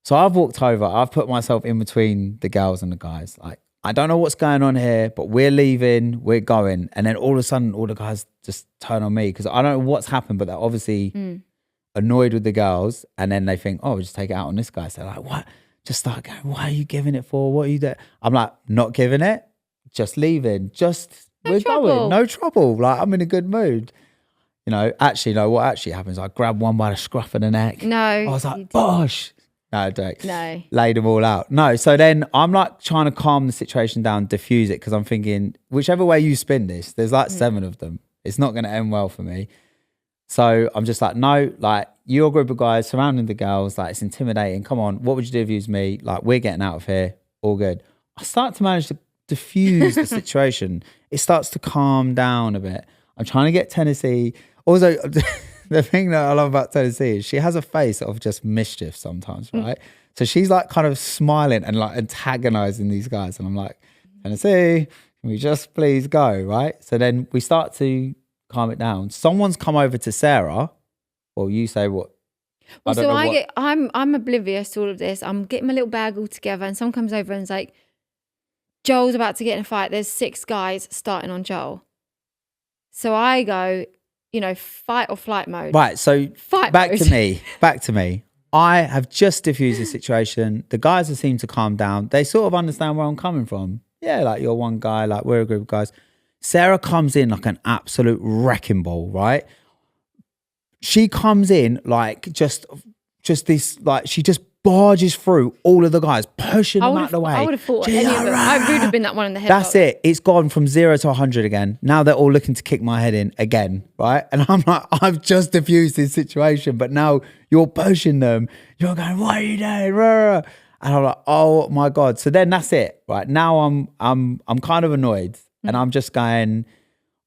So I've walked over, I've put myself in between the girls and the guys. I don't know what's going on here, but we're leaving, we're going. And then all of a sudden, all the guys just turn on me, because I don't know what's happened, but they're obviously annoyed with the girls, and then they think, we'll just take it out on this guy. So what? Just start going, why are you giving it for? What are you doing? I'm like, not giving it, just leaving, we're going, no trouble. I'm in a good mood. What actually happens, I grab one by the scruff of the neck. No. I was like, bosh. No, I don't. No. Laid them all out. No, so then I'm trying to calm the situation down, diffuse it, because I'm thinking, whichever way you spin this, there's 7 of them. It's not going to end well for me. So I'm just no, you're a group of guys surrounding the girls, it's intimidating. Come on, what would you do if you was me? We're getting out of here, all good. I start to manage to diffuse the situation. It starts to calm down a bit. I'm trying to get Tennessee. Also, the thing that I love about Tennessee is she has a face of just mischief sometimes, right? So she's kind of smiling and antagonizing these guys. And I'm like, Tennessee, Can we just please go, right? So then we start to calm it down. Someone's come over to Sarah. Well, you say what? Well, I'm oblivious to all of this. I'm getting my little bag all together, and someone comes over and is like, Joel's about to get in a fight. There's 6 guys starting on Joel. So I go, fight or flight mode. Right. So back to me. I have just diffused the situation. The guys have seemed to calm down. They sort of understand where I'm coming from. Yeah, like you're one guy, like we're a group of guys. Sarah comes in like an absolute wrecking ball, right? She comes in like just this, like she just barges through all of the guys, pushing them out of the way. I would have thought any of them. I would have been that one in the head. That's it. It's gone from 0 to 100 again. Now they're all looking to kick my head in again, right? And I'm like, I've just diffused this situation, but now you're pushing them. You're going, what are you doing? And I'm like, oh my God. So then that's it, right? Now I'm kind of annoyed, and I'm just going.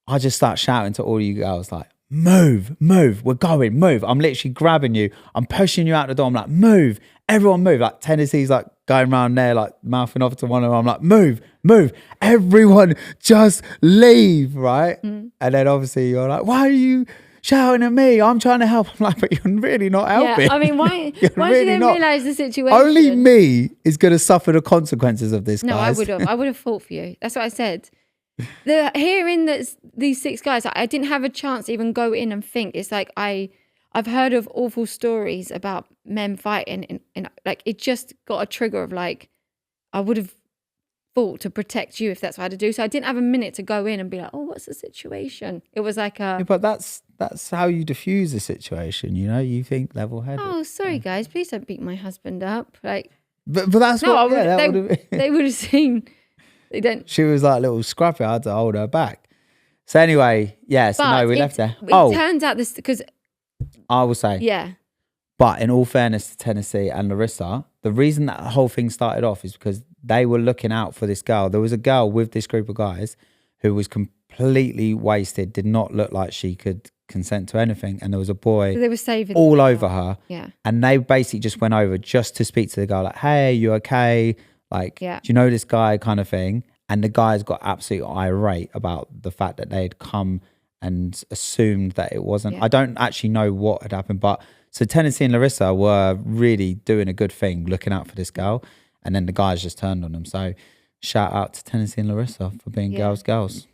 I just start shouting to all you girls like, move, we're going, move. I'm literally grabbing you. I'm pushing you out the door. I'm like, move, everyone move. Like Tennessee's like going around there, like mouthing off to one of them. I'm like, move, everyone just leave, right? And then obviously you're like, why are you shouting at me? I'm trying to help. I'm like, but you're really not helping. Yeah, I mean, why should they realise the situation? Only me is going to suffer the consequences of this, guys. No, I would have fought for you. That's what I said. Hearing that these 6 guys, I didn't have a chance to even go in and think. It's like I've heard of awful stories about men fighting, and like it just got a trigger of like I would have fought to protect you if that's what I had to do. So I didn't have a minute to go in and be like, oh, what's the situation? It was like but that's how you diffuse the situation. You think level-headed. Oh, sorry guys, please don't beat my husband up. Like, but that's what they would have seen. They don't. She was like a little scruffy. I had to hold her back. So anyway, yeah. So no, we left there. It turns out this because I will say, yeah. But in all fairness to Tennessee and Larissa, the reason that whole thing started off is because they were looking out for this girl. There was a girl with this group of guys who was completely wasted, did not look like she could consent to anything, and there was a boy so they were saving all over her. Yeah. And they basically just went over just to speak to the girl, like, hey, you okay? Like, do you know this guy, kind of thing? And the guys got absolutely irate about the fact that they had come and assumed that it wasn't. I don't actually know what had happened, but so Tennessee and Larissa were really doing a good thing, looking out for this girl, and then the guys just turned on them. So shout out to Tennessee and Larissa for being girls. Girls.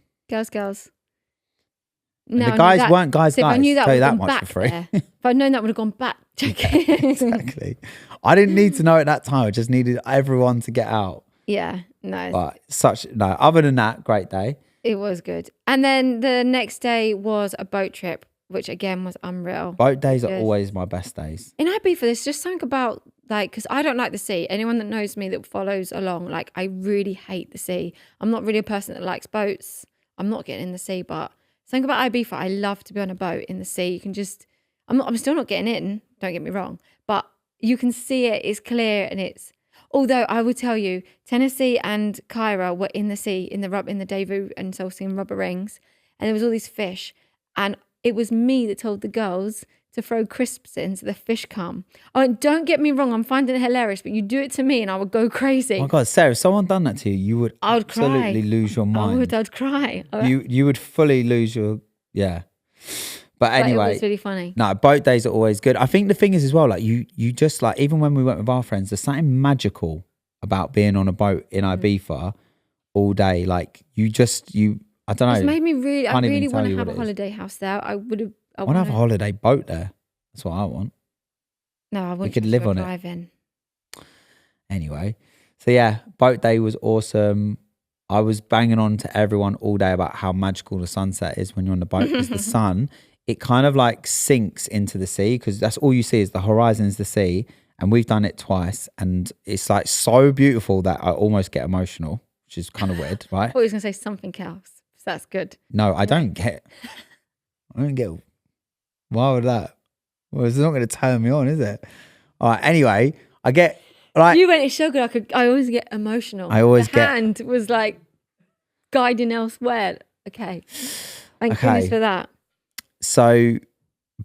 No, the guys weren't guys. So if I knew that, tell you that much for free. If I'd known that, would have gone back. Exactly. I didn't need to know at that time. I just needed everyone to get out. Yeah, no. But other than that, great day. It was good. And then the next day was a boat trip, which again was unreal. Boat days are always my best days. And I'd be for this, just something about like, because I don't like the sea. Anyone that knows me that follows along, like I really hate the sea. I'm not really a person that likes boats. I'm not getting in the sea, but something about Ibiza, I love to be on a boat in the sea. You can just, I'm still not getting in, don't get me wrong, but you can see it, it's clear, and it's, although I will tell you, Tennessee and Kyra were in the sea, in the Daewoo and Solstein rubber rings, and there was all these fish, and it was me that told the girls to throw crisps in so the fish come. Oh, don't get me wrong, I'm finding it hilarious, but you do it to me and I would go crazy. Oh my God, Sarah, if someone done that to you, you would absolutely lose your mind. I'd cry. You would fully lose your, But anyway, it was really funny. No, boat days are always good. I think the thing is as well, like you just like, even when we went with our friends, there's something magical about being on a boat in Ibiza all day. Like I don't know. It's made me really, I really want to have a holiday house there. I want to have a holiday boat there. That's what I want. No, I want we could live on drive in. Anyway, so yeah, boat day was awesome. I was banging on to everyone all day about how magical the sunset is when you're on the boat, because the sun, it kind of like sinks into the sea, because that's all you see is the horizon is the sea. And we've done it twice, and it's like so beautiful that I almost get emotional, which is kind of weird, right? I thought he was going to say something else. So that's good. No, I don't get. Why would that? Well, it's not going to turn me on, is it? All right. Anyway, I get like you went. It's so good. I always get emotional. The hand was like guiding elsewhere. Okay. Thank goodness for that. So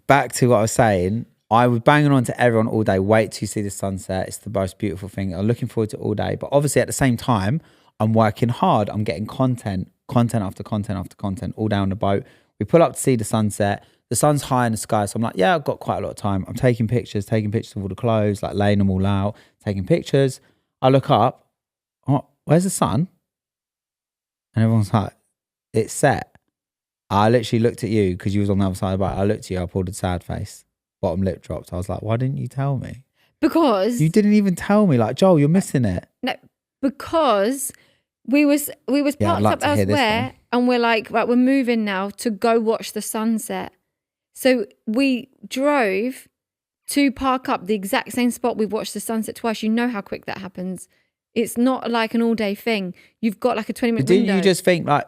back to what I was saying. I was banging on to everyone all day. Wait till you see the sunset. It's the most beautiful thing. I'm looking forward to it all day. But obviously at the same time, I'm working hard. I'm getting content after content after content all down the boat. We pull up to see the sunset. The sun's high in the sky. So I'm like, yeah, I've got quite a lot of time. I'm taking pictures of all the clothes, like laying them all out, taking pictures. I look up. Oh, where's the sun? And everyone's like, it's set. I literally looked at you because you was on the other side of the boat. I looked at you. I pulled a sad face. Bottom lip dropped. I was like, why didn't you tell me? Because you didn't even tell me. Like, Joel, you're missing it. No, because we was parked up elsewhere, and we're like, right, we're moving now to go watch the sunset. So we drove to park up the exact same spot we've watched the sunset twice. You know how quick that happens. It's not like an all-day thing. You've got like a 20-minute window. Didn't you just think like,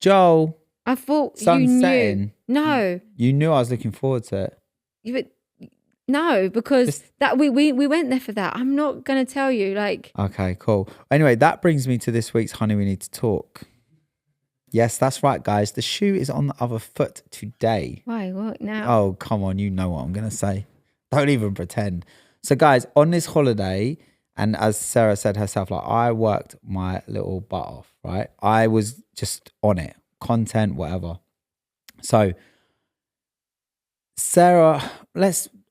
Joel, I thought sun's you knew. setting. No. You knew I was looking forward to it. No, because that we went there for that. I'm not going to tell you. Like. Okay, cool. Anyway, that brings me to this week's Honey, We Need to Talk. Yes, that's right, guys. The shoe is on the other foot today. Why? What now? Oh, come on. You know what I'm going to say. Don't even pretend. So, guys, on this holiday, and as Sarah said herself, like I worked my little butt off, right? I was just on it. Content, whatever. So, Sarah,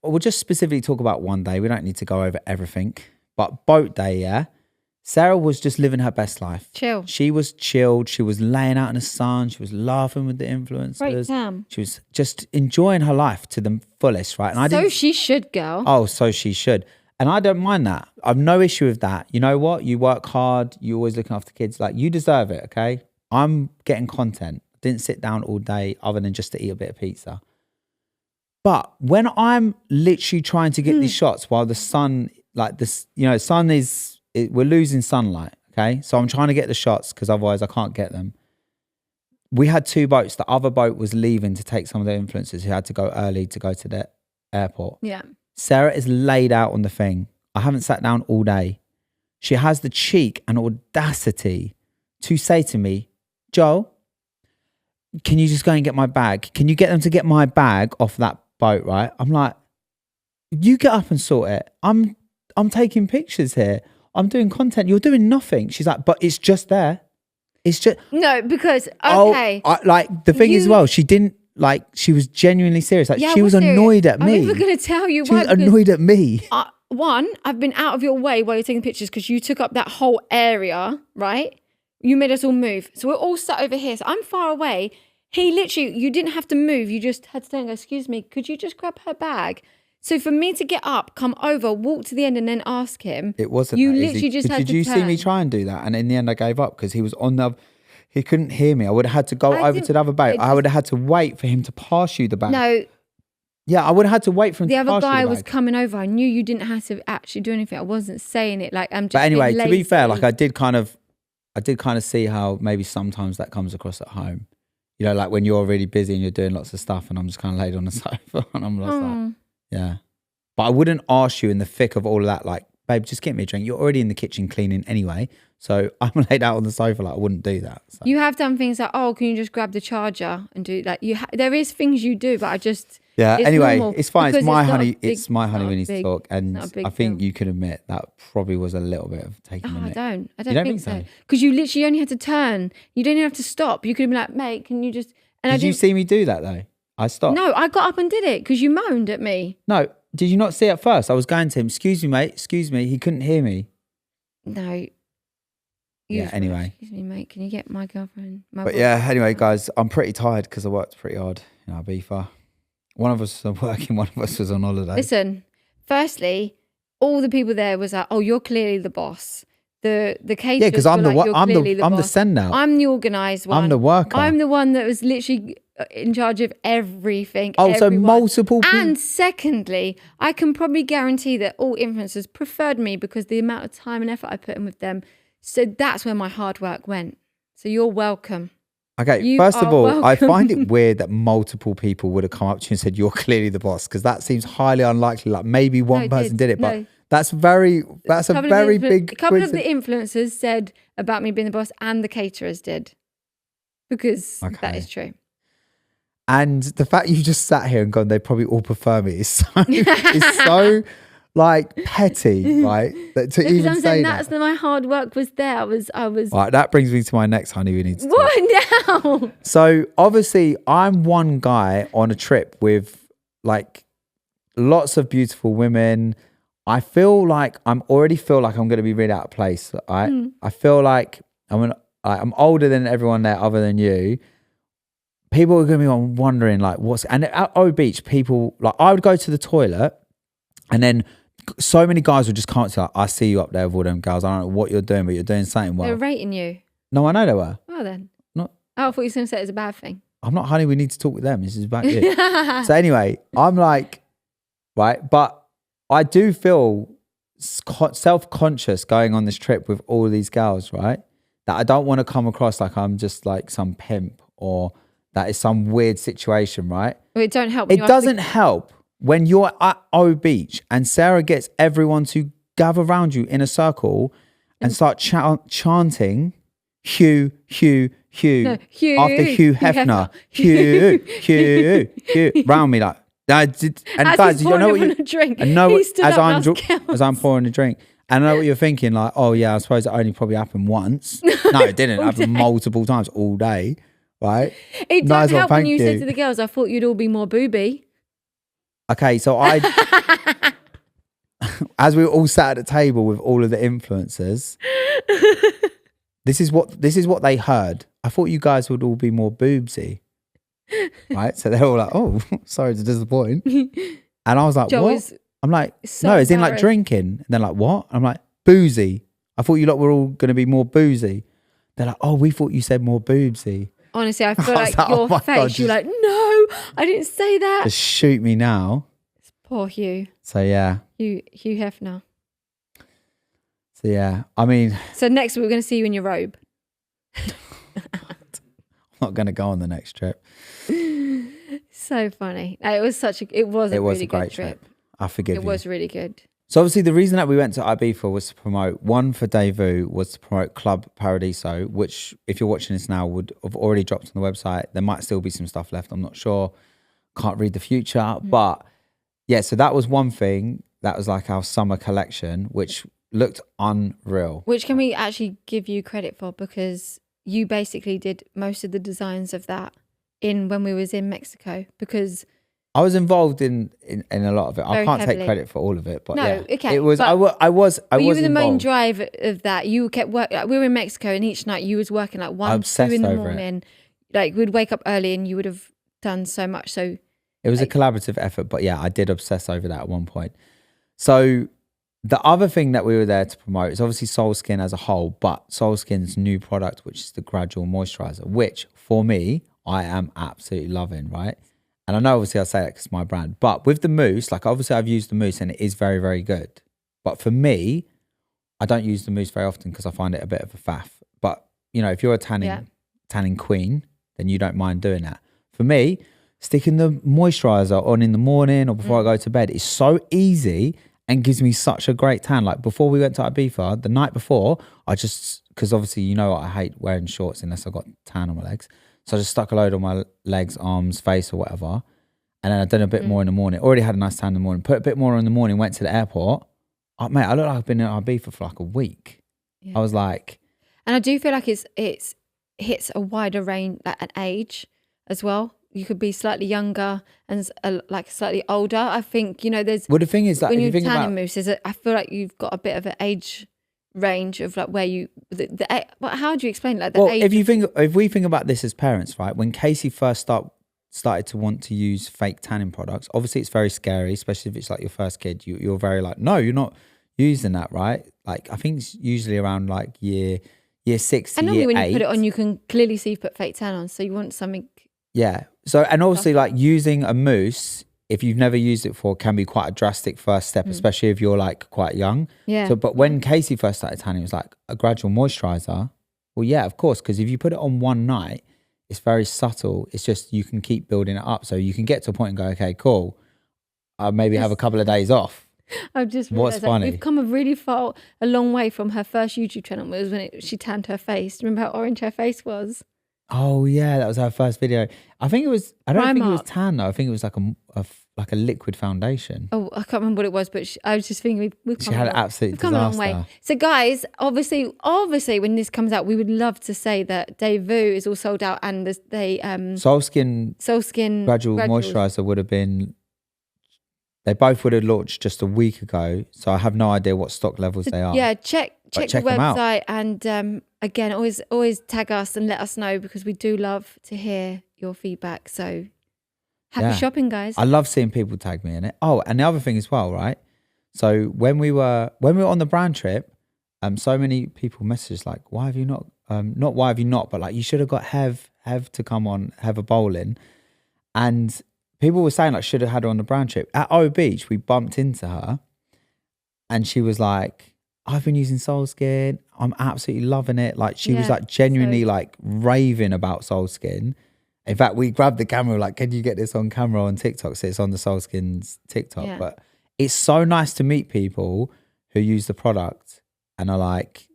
we'll just specifically talk about one day. We don't need to go over everything. But boat day, yeah? Sarah was just living her best life. Chill. She was chilled. She was laying out in the sun. She was laughing with the influencers. Right, Sam. She was just enjoying her life to the fullest, right? And she should, girl. Oh, so she should. And I don't mind that. I've no issue with that. You know what? You work hard. You're always looking after kids. Like, you deserve it, okay? I'm getting content. Didn't sit down all day other than just to eat a bit of pizza. But when I'm literally trying to get these shots while the sun, like this, sun is... we're losing sunlight, okay? So I'm trying to get the shots because otherwise I can't get them. We had two boats. The other boat was leaving to take some of the influencers who had to go early to go to the airport. Yeah. Sarah is laid out on the thing. I haven't sat down all day. She has the cheek and audacity to say to me, Joel, can you just go and get my bag? Can you get them to get my bag off that boat, right? I'm like, you get up and sort it. I'm taking pictures here. I'm doing content. You're doing nothing. She's like, but it's just there. It's just... No, because, okay. The thing is, well, she didn't, she was genuinely serious. Like, she was annoyed at me. I'm even going to tell you why. She was annoyed at me. One, I've been out of your way while you're taking pictures because you took up that whole area, right? You made us all move. So we're all sat over here. So I'm far away. He literally, you didn't have to move. You just had to turn and go, excuse me, could you just grab her bag? So for me to get up, come over, walk to the end and then ask him. It wasn't you that literally easy. just had to Did you see me try and do that? And in the end I gave up because he was he couldn't hear me. I would have had to go over to the other boat. I would have had to wait for him to pass you the bag. No. Yeah, I would have had to wait for him to pass you the bag. The other guy was coming over. I knew you didn't have to actually do anything. I wasn't saying it like I'm just. But anyway, to be fair, I did kind of see how maybe sometimes that comes across at home. You know, like when you're really busy and you're doing lots of stuff and I'm just kind of laid on the sofa and I'm just like, yeah. But I wouldn't ask you in the thick of all of that, like, babe, just get me a drink. You're already in the kitchen cleaning anyway. So I'm laid out on the sofa, like I wouldn't do that. So. You have done things like, oh, can you just grab the charger and do that? There is things you do, but I just... Yeah, anyway, normal it's fine. It's my honey. It's my honey we need to talk. And I think you can admit that probably was a little bit of taking a minute. I don't think so. Because you literally only had to turn. You didn't even have to stop. You could have been like, mate, can you just... And Did you see me do that though? I stopped. No, I got up and did it because you moaned at me. No, did you not see it first? I was going to him, excuse me, mate, excuse me. He couldn't hear me. No. Anyway. Excuse me, mate, can you get my girlfriend? Anyway, guys, I'm pretty tired because I worked pretty hard in Ibiza. One of us was working, one of us was on holiday. Listen, firstly, all the people there was like, oh, you're clearly the boss. The caterers. Yeah, because I'm the send out. I'm the organised one. I'm the worker. I'm the one that was literally in charge of everything. Oh, everyone. So multiple people. And secondly, I can probably guarantee that all influencers preferred me because the amount of time and effort I put in with them. So that's where my hard work went. So you're welcome. Okay, first of all, I find it weird that multiple people would have come up to you and said, you're clearly the boss, because that seems highly unlikely. Like maybe one person did it, but that's a very big A couple of the influencers said about me being the boss and the caterers did. Because that is true. And the fact you just sat here and gone, they probably all prefer me is so like petty, right? That to even I'm saying that's my hard work was there. I was. Right, that brings me to my next honey we need to talk. What now? So obviously I'm one guy on a trip with like lots of beautiful women. I feel like I'm going to be really out of place. Right? I feel like I'm older than everyone there other than you. People are going to be wondering like and at O Beach, people like I would go to the toilet and then so many guys would just comment like, I see you up there with all them girls. I don't know what you're doing, but you're doing something well. They're rating you. No, I know they were. Well then. Not. Oh, I thought you were going to say it's a bad thing. I'm not, honey, we need to talk with them. This is about you. So anyway, I'm like, right, but I do feel self-conscious going on this trip with all these girls, right? That I don't want to come across like I'm just like some pimp or that is some weird situation, right? Well, it don't help. It doesn't help when you're at O Beach and Sarah gets everyone to gather around you in a circle and start chanting Hugh, Hugh, Hugh, no, Hugh after Hugh Hefner, Hugh, Hugh, Hugh, round me like. I did, and as guys, you know what you drink. I know as I'm pouring a drink, and I know what you're thinking. Like, oh yeah, I suppose it only probably happened once. No, it didn't. It happened multiple times all day, right? It does help when you said to the girls, "I thought you'd all be more booby." Okay, so as we were all sat at the table with all of the influencers, this is what they heard. I thought you guys would all be more boobsy. Right, so they're all like, "Oh, sorry to disappoint," and I was like, Joe "What?" I'm like, so "No, it's in like drinking." And they're like, "What?" I'm like, "Boozy." I thought you lot were all going to be more boozy. They're like, "Oh, we thought you said more boobsy." Honestly, I feel like your face. God, you're like, "No, I didn't say that." Just shoot me now. It's poor Hugh. So yeah, Hugh Hefner. So yeah, I mean. So next we're going to see you in your robe. I'm not going to go on the next trip. So funny. It was a really great trip. I forgive you. It was really good. So obviously the reason that we went to Ibiza was to promote, one for Daewoo was to promote Club Paradiso, which if you're watching this now would have already dropped on the website. There might still be some stuff left. I'm not sure. Can't read the future. But yeah, so that was one thing. That was like our summer collection, which looked unreal. Which can we actually give you credit for, because you basically did most of the designs of that when we was in Mexico, because I was involved in a lot of it. I can't take credit for all of it, but no, yeah. Okay. It was I was you were the involved. main drive of that. You kept working. Like, we were in Mexico, and each night you was working like 1, 2 in the morning. Like we'd wake up early, and you would have done so much. So it was a collaborative effort, but yeah, I did obsess over that at one point. So the other thing that we were there to promote is obviously Soul Skin as a whole, but Soul Skin's new product, which is the Gradual Moisturizer, which for me, I am absolutely loving, right? And I know obviously I say that because it's my brand, but with the mousse, like obviously I've used the mousse and it is very, very good. But for me, I don't use the mousse very often because I find it a bit of a faff. But, you know, if you're a tanning queen, then you don't mind doing that. For me, sticking the moisturizer on in the morning or before I go to bed is so easy and gives me such a great tan. Like before we went to Ibiza, the night before, because obviously you know I hate wearing shorts unless I've got tan on my legs. So I just stuck a load on my legs, arms, face or whatever. And then I'd done a bit more in the morning. Already had a nice tan in the morning. Put a bit more in the morning, went to the airport. Oh, mate, I look like I've been in Ibiza for like a week. Yeah. I was like... And I do feel like it hits a wider range, like an age as well. You could be slightly younger and like slightly older. I think, you know, there's... Well, the thing is that when if you think tanning about... mousse, I feel like you've got a bit of an age range of like where you... how do you explain like the age? If we think about this as parents, right? When Casey first started to want to use fake tanning products, obviously it's very scary, especially if it's like your first kid. You're very like, no, you're not using that, right? Like I think it's usually around like year 6 to year 8. And normally when you put it on, you can clearly see you put fake tan on. So you want something... Yeah. So, and obviously like using a mousse, if you've never used it before, can be quite a drastic first step, especially if you're like quite young. Yeah. So, but when Casey first started tanning, it was like a gradual moisturizer. Well, yeah, of course, because if you put it on one night, it's very subtle. It's just you can keep building it up. So you can get to a point and go, okay, cool. I'll maybe have a couple of days off. I've just realized what's funny. We've come a long way from her first YouTube channel. It was when she tanned her face. Remember how orange her face was? Oh yeah, that was our first video. I think it was. I don't think it was Primark. tan though. I think it was like a liquid foundation. Oh, I can't remember what it was, but I was just thinking we've She had an absolute come a long disaster. way. So guys, obviously, when this comes out, we would love to say that DadVGirls is all sold out, and Soul Skin Gradual Moisturizer would have been. They both would have launched just a week ago, so I have no idea what stock levels they are. Yeah, check the website, and again, always tag us and let us know, because we do love to hear your feedback. So happy shopping, guys. I love seeing people tag me in it. Oh, and the other thing as well, right? So when we were on the brand trip, so many people messaged like, why have you not? Not why have you not, but like you should have got Hev to come on, Hev a bowling, and people were saying like should have had her on the brand trip. At O Beach, we bumped into her, and she was like, I've been using Soul Skin. I'm absolutely loving it. Like she was like genuinely like raving about Soul Skin. In fact, we grabbed the camera, like, can you get this on camera on TikTok? So it's on the Soul Skin's TikTok. Yeah. But it's so nice to meet people who use the product and are like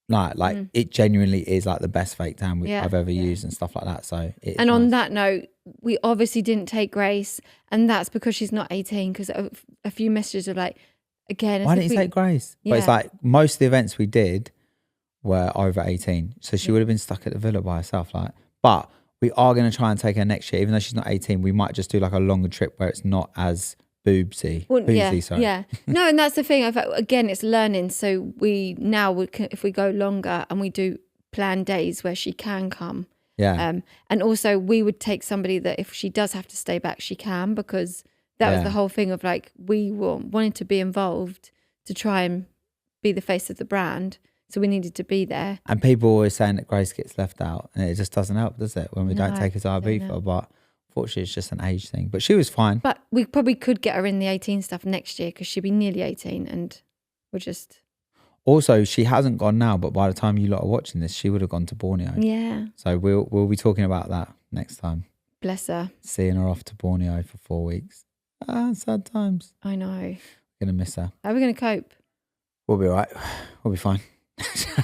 it genuinely is like the best fake tan I've ever used and stuff like that. So and on that note, we obviously didn't take Grace, and that's because she's not 18, because a few messages are like, again, why didn't you take Grace? Yeah. But it's like most of the events we did were over 18, so she would have been stuck at the villa by herself. Like, but we are going to try and take her next year, even though she's not 18. We might just do like a longer trip where it's not as boobsy. Yeah. No, and that's the thing. Again, it's learning. So if we go longer and we do planned days where she can come. Yeah. And also we would take somebody that if she does have to stay back, she can, because that was the whole thing of like, we wanted to be involved to try and be the face of the brand. So we needed to be there. And people are always saying that Grace gets left out, and it just doesn't help, does it? When we don't take her to Ibiza, but unfortunately it's just an age thing. But she was fine. But we probably could get her in the 18 stuff next year, because she'll be nearly 18, and we're just... Also, she hasn't gone now, but by the time you lot are watching this, she would have gone to Borneo. Yeah. So we'll be talking about that next time. Bless her. Seeing her off to Borneo for 4 weeks. Sad times. I know. Gonna miss her. How are we gonna cope? We'll be all right. We'll be fine.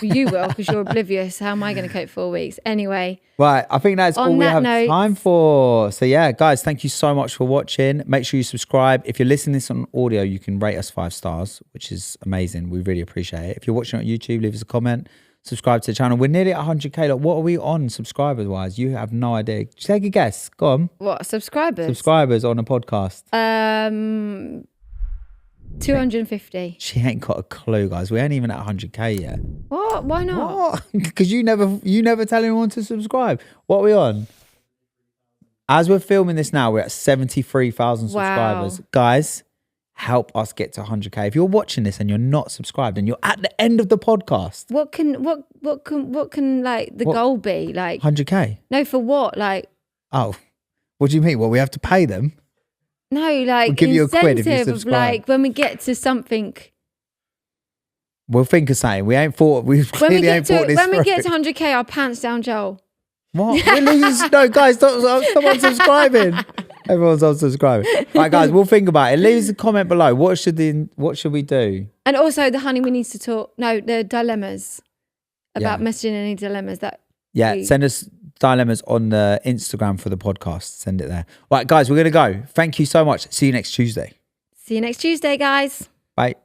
You will, because you're oblivious. How am I going to cope 4 weeks? Anyway. Right, I think that's all we have time for. So yeah, guys, thank you so much for watching. Make sure you subscribe. If you're listening to this on audio, you can rate us 5 stars, which is amazing. We really appreciate it. If you're watching on YouTube, leave us a comment. Subscribe to the channel. We're nearly at 100k. Like, what are we on subscribers wise? You have no idea. Take a guess. Go on. What, subscribers? Subscribers on a podcast. 250. She ain't got a clue, guys. We ain't even at 100k yet. What? Why not? Because you never tell anyone to subscribe. What are we on? As we're filming this now, we're at 73,000 subscribers. Guys, help us get to 100k. If you're watching this and you're not subscribed and you're at the end of the podcast, what can like the goal be? Like 100k? No, for what? Like, oh, what do you mean? Well, we have to pay them. No, like we'll give you a quid if you subscribe. Like when we get to something, we'll think of saying we ain't thought. We clearly ain't thought this when we get to 100k, our pants down, Joel. What? No, guys, stop unsubscribing. Everyone's unsubscribing. Right, guys, we'll think about it. Leave us a comment below. What should we do? And also, the honey, we need to talk. No, the dilemmas about messaging any dilemmas that. Yeah, send us dilemmas on the Instagram for the podcast. Send it there. Right, guys, we're gonna go. Thank you so much. See you next Tuesday. See you next Tuesday, guys. Bye.